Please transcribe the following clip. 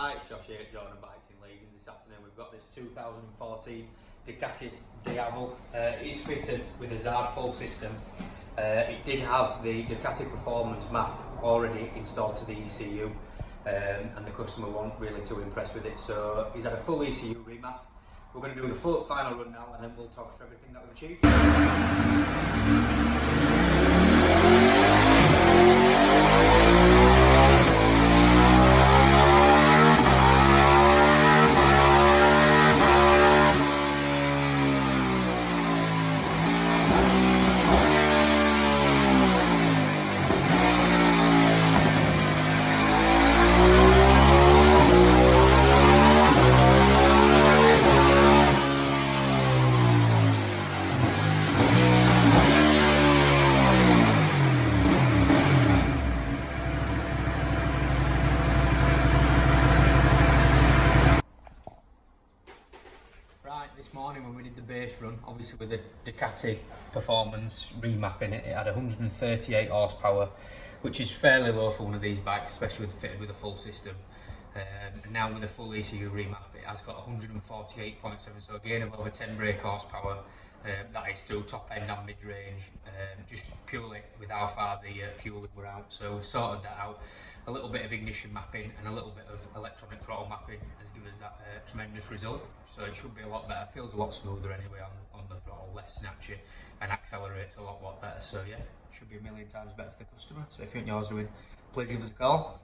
Hi, it's Josh here at Jordanbikes in Leeds, and this afternoon we've got this 2014 DUCATI DIAVEL. It is fitted with a ZARD full system. It did have the DUCATI performance map already installed to the ECU, and the customer wasn't really too impressed with it, so he's had a full ECU remap. We're going to do the final run now, and then we'll talk through everything that we've achieved. Right, this morning when we did the base run, obviously with the DUCATI performance remapping it had 138 horsepower, which is fairly low for one of these bikes, especially fitted with a full system. And now with a full ECU remap, it has got 148.7, so a gain of over 10 brake horsepower. That is still top end and mid range, just purely with how far the fueling were out. So we've sorted that out. A little bit of ignition mapping and a little bit of electronic throttle mapping has given us that tremendous result. So it should be a lot better. Feels a lot smoother anyway on the throttle, less snatchy, and accelerates a lot better. So yeah, should be a million times better for the customer. So if you want yours to win, please give us a call.